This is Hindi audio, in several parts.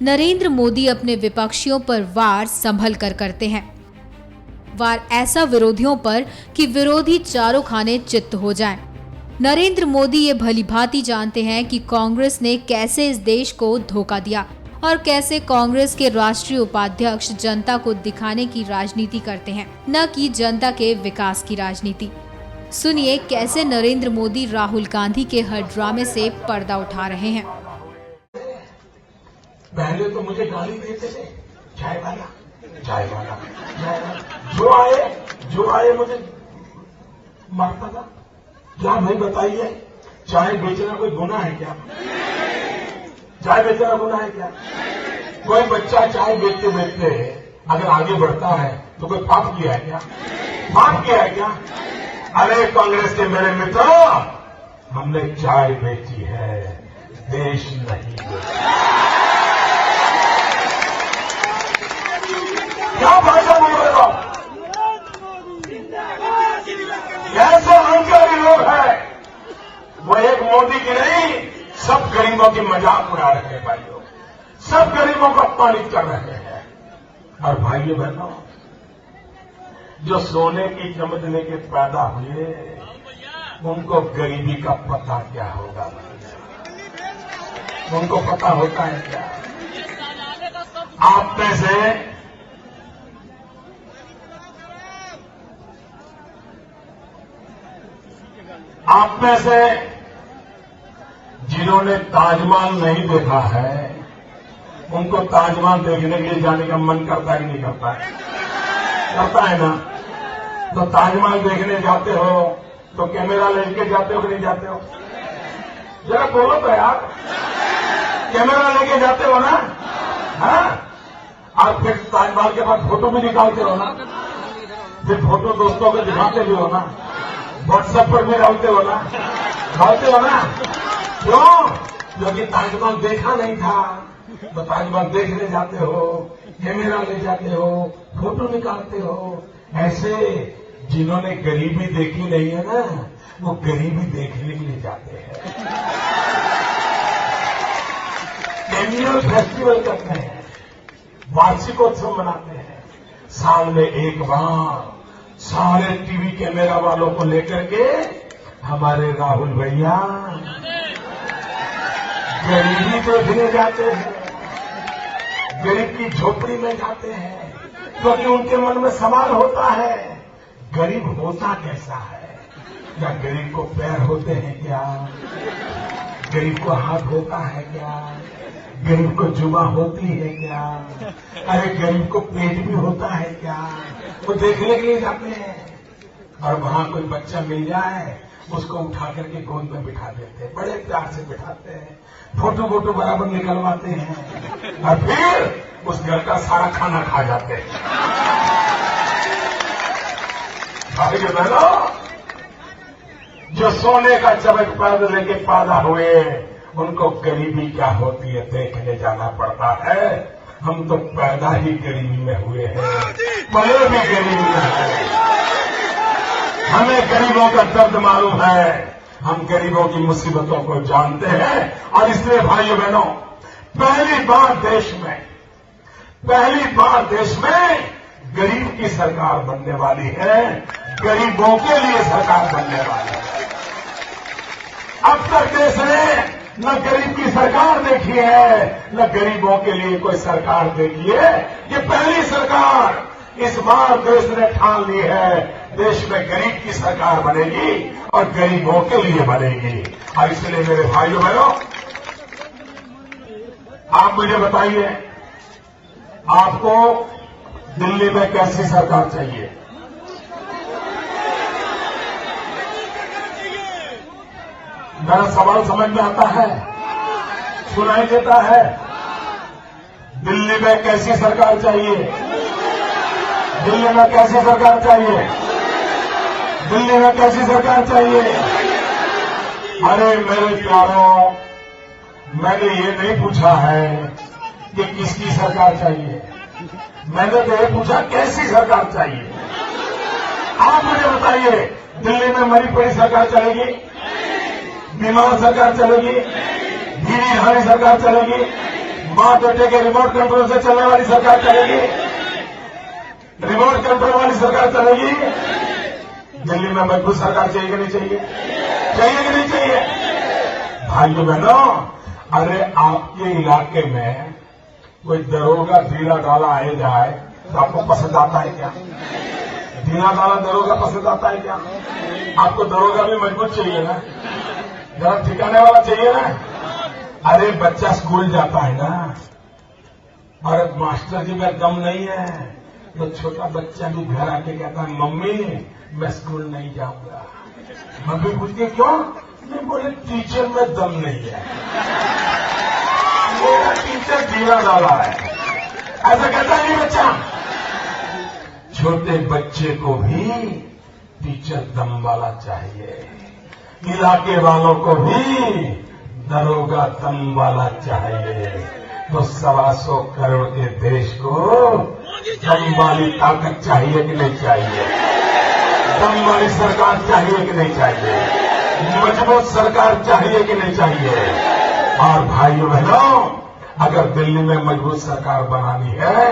नरेंद्र मोदी अपने विपक्षियों पर वार संभल कर करते हैं। वार ऐसा विरोधियों पर कि विरोधी चारों खाने चित्त हो जाएं। नरेंद्र मोदी ये भलीभांति जानते हैं कि कांग्रेस ने कैसे इस देश को धोखा दिया और कैसे कांग्रेस के राष्ट्रीय उपाध्यक्ष जनता को दिखाने की राजनीति करते हैं, न कि जनता के विकास की राजनीति। सुनिए कैसे नरेंद्र मोदी राहुल गांधी के हर ड्रामे से पर्दा उठा रहे हैं। पहले तो मुझे गाली देते थे, चाय वाला, चाय वाला, चाय वाला। जो आए मुझे मारता था। क्या भाई बताइए, चाय बेचना कोई गुनाह है क्या? चाय बेचना गुनाह है क्या? कोई बच्चा चाय बेचते बेचते अगर आगे बढ़ता है तो कोई पाप किया है क्या? पाप किया है क्या? अरे कांग्रेस के मेरे मित्रों, हमने चाय बेची है, देश नहीं बेचा। क्या भाषा बोल रहे हो? ऐसे अहंकारी लोग हैं, वो एक मोदी की नहीं, सब गरीबों की मजाक उड़ा रहे हैं भाइयों, सब गरीबों को अपमानित कर रहे हैं। और भाइयों बहनों, जो सोने की चमच लेके पैदा हुए उनको गरीबी का पता क्या होगा? उनको पता होता है क्या? आप में से जिन्होंने ताजमहल नहीं देखा है, उनको ताजमहल देखने के लिए जाने का मन करता है कि नहीं करता है? करता है ना? तो ताजमहल देखने जाते हो तो कैमरा लेके जाते हो कि नहीं जाते हो? जरा बोलो तो यार, कैमरा लेके जाते हो ना? हाँ? और फिर ताजमहल के बाद फोटो भी निकालते हो ना? फिर फोटो दोस्तों को दिखाते भी हो ना? व्हाट्सएप पर भी डालते हो ना? डालते हो ना? क्यों? क्योंकि ताजमहल देखा नहीं था, तो ताजमहल देखने जाते हो, कैमरा ले जाते हो, फोटो निकालते हो। ऐसे जिन्होंने गरीबी देखी नहीं है ना, वो गरीबी देखने के लिए जाते हैं। एनुअल फेस्टिवल करते हैं, वार्षिकोत्सव मनाते हैं, साल में एक बार सारे टीवी कैमरा वालों को लेकर के हमारे राहुल भैया गरीबी देखने जाते हैं, गरीब की झोपड़ी में जाते हैं, क्योंकि उनके मन में सवाल होता है, गरीब होता कैसा है? क्या गरीब को पैर होते हैं क्या? गरीब को हाथ होता है क्या? गरीब को जुबान होती है क्या? अरे गरीब को पेट भी होता है क्या? वो देखने के लिए जाते हैं। और वहां कोई बच्चा मिल जाए, उसको उठा करके गोद में बिठा देते हैं, बड़े प्यार से बिठाते हैं, फोटो वोटो बराबर निकलवाते हैं, और फिर उस घर का सारा खाना खा जाते हैं। भाइयों बहनों, जो सोने का चमक पैदा लेके पैदा हुए, उनको गरीबी क्या होती है देखने जाना पड़ता है। हम तो पैदा ही गरीबी में हुए हैं, पले भी गरीबी में हैं। हमें गरीबों का दर्द मालूम है, हम गरीबों की मुसीबतों को जानते हैं। और इसलिए भाइयों बहनों, पहली बार देश में गरीब की सरकार बनने वाली है, गरीबों के लिए सरकार बनने वाली है। अब तक देश ने न गरीब की सरकार देखी है, न गरीबों के लिए कोई सरकार देखी है। ये पहली सरकार इस बार देश ने ठान ली है, देश में गरीब की सरकार बनेगी और गरीबों के लिए बनेगी। और इसलिए मेरे भाइयों बहनों, आप मुझे बताइए, आपको दिल्ली में कैसी सरकार चाहिए? मेरा सवाल समझ में आता है? सुनाई देता है? दिल्ली में कैसी सरकार चाहिए? दिल्ली में कैसी सरकार चाहिए? दिल्ली में कैसी सरकार चाहिए? अरे मेरे प्यारों, मैंने ये नहीं पूछा है कि किसकी सरकार चाहिए, मैंने तो ये पूछा कैसी सरकार चाहिए। आप मुझे बताइए, दिल्ली में मरी पड़ी सरकार चलेगी? बीमार सरकार चलेगी? धीरी धारी सरकार चलेगी? मां बेटे के रिमोट कंट्रोल से चलने वाली सरकार चलेगी? रिमोट कंट्रोल वाली सरकार चलेगी? दिल्ली में मजबूत सरकार चाहिए कि नहीं चाहिए? चाहिए कि नहीं चाहिए? भाइयों बहनों, अरे आपके इलाके में कोई दरोगा ढीला डाला आए जाए तो आपको पसंद आता है क्या? ढीला डाला दरोगा पसंद आता है क्या? आपको दरोगा भी मजबूत चाहिए ना, जरा ठिकाने वाला चाहिए ना। अरे बच्चा स्कूल जाता है ना, और मास्टर जी में दम नहीं है तो छोटा बच्चा भी घर आके कहता है मम्मी मैं स्कूल नहीं जाऊंगा। मम्मी पूछती है क्यों? मैं बोले टीचर में दम नहीं है, मेरा टीचर ढीला डाला है। ऐसा कहता नहीं बच्चा। छोटे बच्चे को भी टीचर दम वाला चाहिए, इलाके वालों को भी दरोगा दम वाला चाहिए। तो 125 करोड़ के देश को दम वाली ताकत चाहिए कि नहीं चाहिए? दम वाली सरकार चाहिए कि नहीं चाहिए? मजबूत सरकार चाहिए कि नहीं चाहिए? और भाइयों बहनों, अगर दिल्ली में मजबूत सरकार बनानी है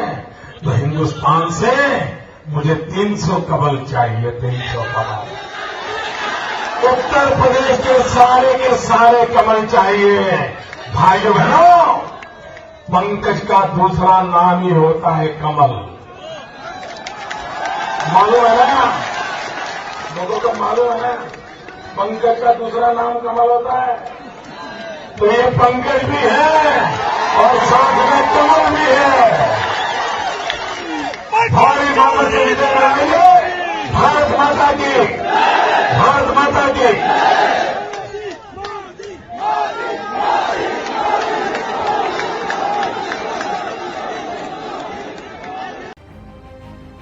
तो हिंदुस्तान से मुझे 300 कमल चाहिए, 300 कमल। उत्तर प्रदेश के सारे कमल चाहिए। भाइयों बहनों, पंकज का दूसरा नाम ही होता है कमल। मालूम है ना? लोगों को मालूम है ना? पंकज का दूसरा नाम कमल होता है। तो ये पंकज भी है और साथ में कमल भी है। भारी बहुमत से विजय कराएंगे। भारत माता की, भारत माता की।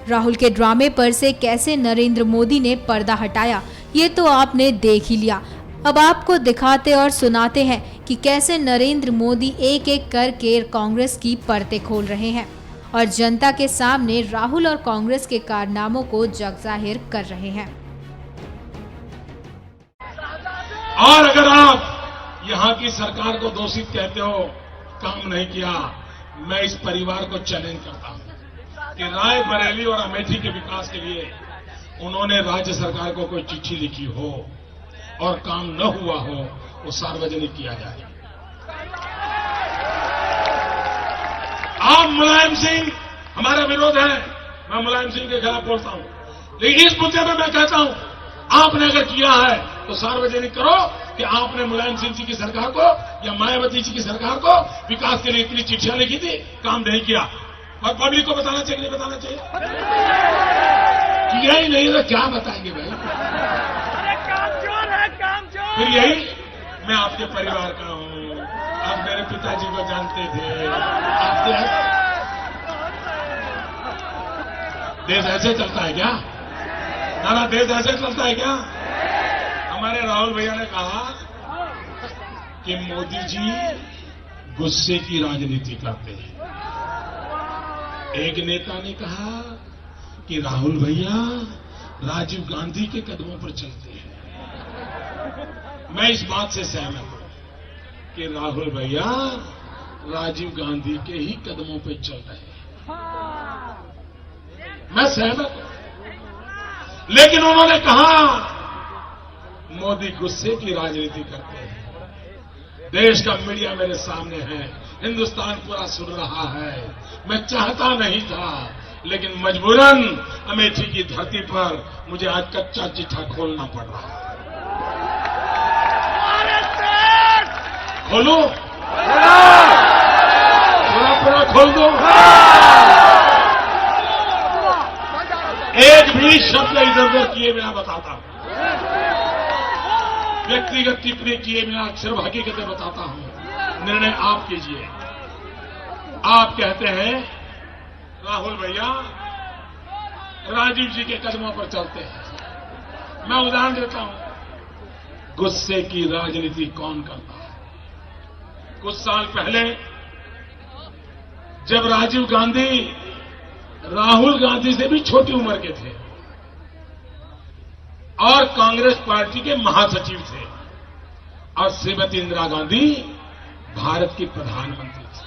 राहुल के ड्रामे पर से कैसे नरेंद्र मोदी ने पर्दा हटाया, ये तो आपने देख ही लिया। अब आपको दिखाते और सुनाते हैं कि कैसे नरेंद्र मोदी एक एक करके कांग्रेस की परतें खोल रहे हैं और जनता के सामने राहुल और कांग्रेस के कारनामों को जगजाहिर कर रहे हैं। और अगर आप यहां की सरकार को दोषित कहते हो, काम नहीं किया, मैं इस परिवार को चैलेंज करता हूं कि रायबरेली और अमेठी के विकास के लिए उन्होंने राज्य सरकार को कोई चिट्ठी लिखी हो और काम न हुआ हो, वो सार्वजनिक किया जाए। आप मुलायम सिंह, हमारा विरोध है, मैं मुलायम सिंह के खिलाफ बोलता हूं, लेकिन इस मुद्दे में मैं कहता हूं, आपने अगर किया है तो सार्वजनिक करो कि आपने मुलायम सिंह जी की सरकार को या मायावती जी की सरकार को विकास के लिए इतनी चिट्ठियां लिखी थी, काम नहीं किया। और पब्लिक को बताना चाहिए, नहीं बताना चाहिए? किया ही नहीं तो क्या बताएंगे भाई? फिर यही, मैं आपके परिवार का हूं, आप मेरे पिताजी को जानते थे, आपके देश ऐसे चलता है क्या? ना देश ऐसे चलता है क्या? हमारे राहुल भैया ने कहा कि मोदी जी गुस्से की राजनीति करते हैं। एक नेता ने कहा कि राहुल भैया राजीव गांधी के कदमों पर चलते हैं। मैं इस बात से सहमत हूं कि राहुल भैया राजीव गांधी के ही कदमों पर चल रहे हैं, मैं सहमत हूं। लेकिन उन्होंने कहा मोदी गुस्से की राजनीति करते हैं। देश का मीडिया मेरे सामने है, हिंदुस्तान पूरा सुन रहा है। मैं चाहता नहीं था, लेकिन मजबूरन अमेठी की धरती पर मुझे आज कच्चा चिट्ठा खोलना पड़ रहा है। खोलूं? पूरा खोल दूं? एक भी शब्द इधर उधर किए बिना बताता हूं, व्यक्तिगत टिप्पणी किए बिना सिर्फ हकीकतें बताता हूं। निर्णय आप कीजिए। आप कहते हैं राहुल भैया राजीव जी के कदमों पर चलते हैं। मैं उदाहरण देता हूं, गुस्से की राजनीति कौन करता है? कुछ साल पहले जब राजीव गांधी राहुल गांधी से भी छोटी उम्र के थे और कांग्रेस पार्टी के महासचिव थे और श्रीमती इंदिरा गांधी भारत की प्रधानमंत्री थी,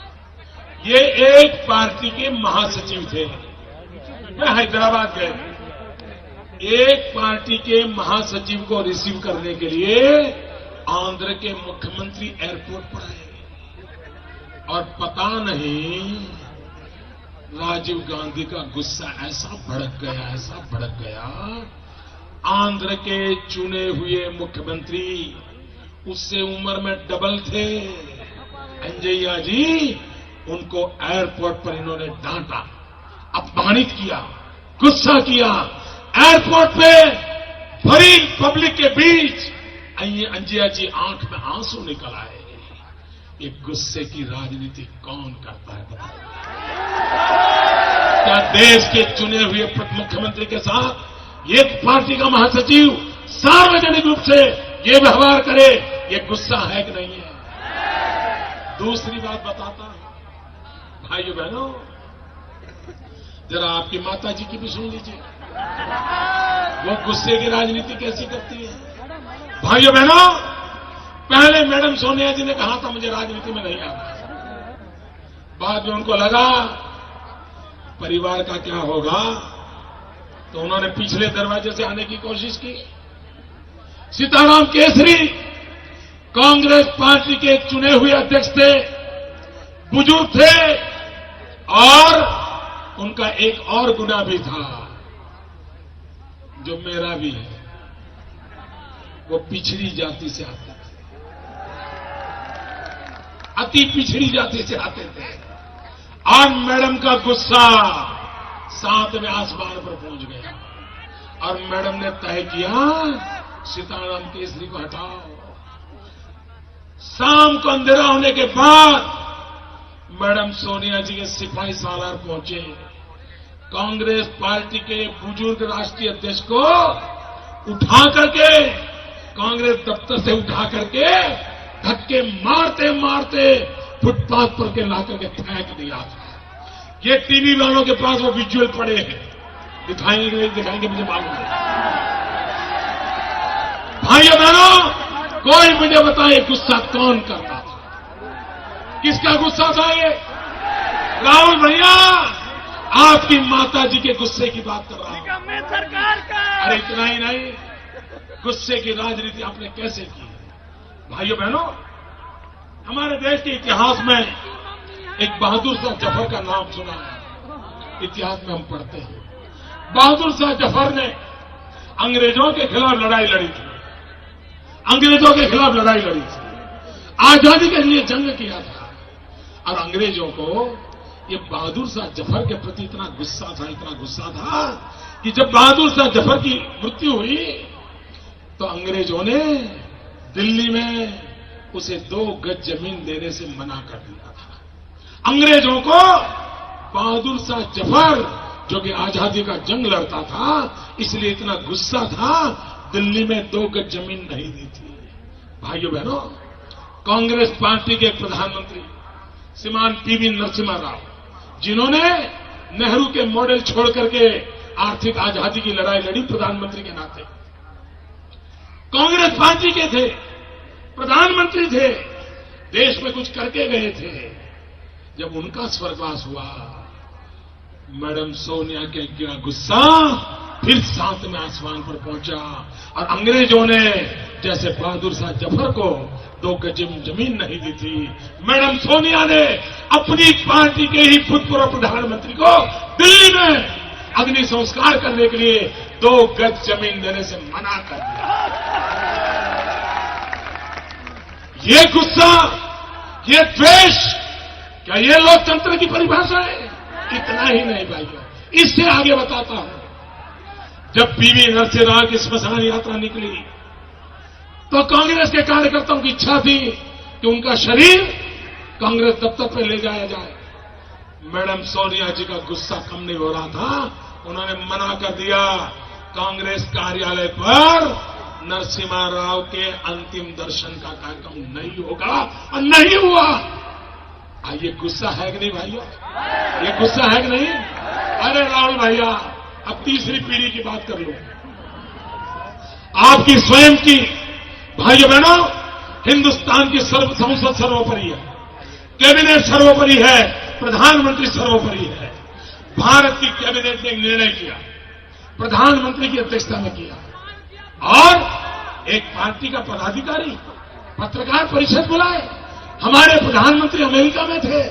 ये एक पार्टी के महासचिव थे। मैं हैदराबाद गए, एक पार्टी के महासचिव को रिसीव करने के लिए आंध्र के मुख्यमंत्री एयरपोर्ट पर आए और पता नहीं राजीव गांधी का गुस्सा ऐसा भड़क गया। आंध्र के चुने हुए मुख्यमंत्री उससे उम्र में डबल थे, अंजैया जी, उनको एयरपोर्ट पर इन्होंने डांटा, अपमानित किया, गुस्सा किया। एयरपोर्ट पे भरी पब्लिक के बीच अंजैया जी आंख में आंसू निकल आए। ये गुस्से की राजनीति कौन करता है बताइए? क्या देश के चुने हुए मुख्यमंत्री के साथ एक पार्टी का महासचिव सार्वजनिक रूप से ये व्यवहार करे, ये गुस्सा है कि नहीं है? दूसरी बात बताता हूं भाइयों बहनों, जरा आपकी माता जी की भी सुन लीजिए, वो गुस्से की राजनीति कैसी करती है। भाइयों बहनों, पहले मैडम सोनिया जी ने कहा था मुझे राजनीति में नहीं आना, बाद में उनको लगा परिवार का क्या होगा, तो उन्होंने पिछले दरवाजे से आने की कोशिश की। सीताराम केसरी कांग्रेस पार्टी के चुने हुए अध्यक्ष थे, बुजुर्ग थे, और उनका एक और गुना भी था जो मेरा भी है, वो पिछड़ी जाति से आते थे, अति पिछड़ी जाति से आते थे। और मैडम का गुस्सा 7वें आसमान पर पहुंच गया और मैडम ने तय किया सीताराम केसरी को हटाओ। शाम को अंधेरा होने के बाद मैडम सोनिया जी के सिपाही सालार पहुंचे, कांग्रेस पार्टी के बुजुर्ग राष्ट्रीय अध्यक्ष को उठा करके, कांग्रेस दफ्तर से उठा करके धक्के मारते मारते फुटपाथ पर के ला करके फेंक दिया था। ये टीवी वालों के पास वो विजुअल पड़े हैं, दिखाएंगे नहीं दिखाएंगे मुझे मालूम है। भाइयों बहनों, कोई मुझे बताए गुस्सा कौन करता था, किसका गुस्सा था ये? राहुल भैया, आपकी माता जी के गुस्से की बात कर रहा हूं। सरकार का। अरे इतना ही नहीं, गुस्से की राजनीति आपने कैसे की? भाइयों बहनों, हमारे देश के इतिहास में एक बहादुर शाह जफर का नाम सुना है, इतिहास में हम पढ़ते हैं। बहादुर शाह जफर ने अंग्रेजों के खिलाफ लड़ाई लड़ी थी, अंग्रेजों के खिलाफ लड़ाई लड़ी थी, आजादी के लिए जंग किया था। और अंग्रेजों को ये बहादुर शाह जफर के प्रति इतना गुस्सा था कि जब बहादुर शाह जफर की मृत्यु हुई तो अंग्रेजों ने दिल्ली में उसे 2 गज जमीन देने से मना कर दिया था। अंग्रेजों को बहादुर शाह जफर, जो कि आजादी का जंग लड़ता था, इसलिए इतना गुस्सा था, दिल्ली में 2 गज जमीन नहीं दी थी। भाइयों बहनों, कांग्रेस पार्टी के प्रधानमंत्री श्रीमान पीवी नरसिम्हा राव, जिन्होंने नेहरू के मॉडल छोड़ करके आर्थिक आजादी की लड़ाई लड़ी प्रधानमंत्री के नाते, कांग्रेस पार्टी के थे, प्रधानमंत्री थे, देश में कुछ करके गए थे। जब उनका स्वर्गवास हुआ, मैडम सोनिया के गिरा गुस्सा फिर 7वें आसमान पर पहुंचा और अंग्रेजों ने जैसे बहादुर शाह जफर को 2 गज जमीन नहीं दी थी, मैडम सोनिया ने अपनी पार्टी के ही भूतपूर्व प्रधानमंत्री को दिल्ली में अग्नि संस्कार करने के लिए 2 गज जमीन देने से मना कर दिया। ये गुस्सा, ये द्वेष, क्या ये लोकतंत्र की परिभाषा है? इतना ही नहीं भाइयों, इससे आगे बताता हूं। जब पीवी नरसिम्हा राव की स्मशान यात्रा निकली तो कांग्रेस के कार्यकर्ताओं की इच्छा थी कि उनका शरीर कांग्रेस दफ्तर पर ले जाया जाए। मैडम सोनिया जी का गुस्सा कम नहीं हो रहा था, उन्होंने मना कर दिया, कांग्रेस कार्यालय पर नरसिम्हा राव के अंतिम दर्शन का कार्यक्रम नहीं होगा, और नहीं हुआ। ये गुस्सा है कि नहीं भाइयों? ये गुस्सा है कि नहीं? अरे राहुल भैया, अब तीसरी पीढ़ी की बात कर लो, आपकी स्वयं की। भाइयों बहनों, हिंदुस्तान की संसद सर्वोपरि है, कैबिनेट सर्वोपरि है, प्रधानमंत्री सर्वोपरि है। भारत की कैबिनेट ने एक निर्णय किया, प्रधानमंत्री की अध्यक्षता में किया और एक पार्टी का पदाधिकारी पत्रकार परिषद बुलाए। हमारे प्रधानमंत्री अमेरिका में थे,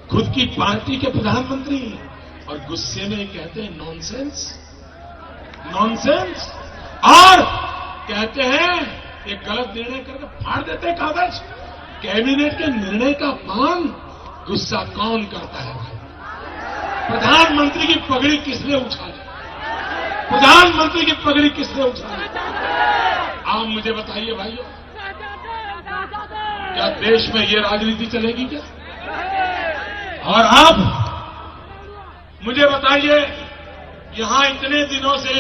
खुद की पार्टी के प्रधानमंत्री, और गुस्से में कहते हैं नॉनसेंस, नॉनसेंस, और कहते हैं ये गलत निर्णय करके फाड़ देते हैं कागज। कैबिनेट के निर्णय का अपमान गुस्सा कौन करता है भाई? प्रधानमंत्री की पगड़ी किसने उछाली? प्रधानमंत्री की पगड़ी किसने उछाली? आप मुझे बताइए भाइयों, क्या देश में ये राजनीति चलेगी क्या? और आप मुझे बताइए, यहां इतने दिनों से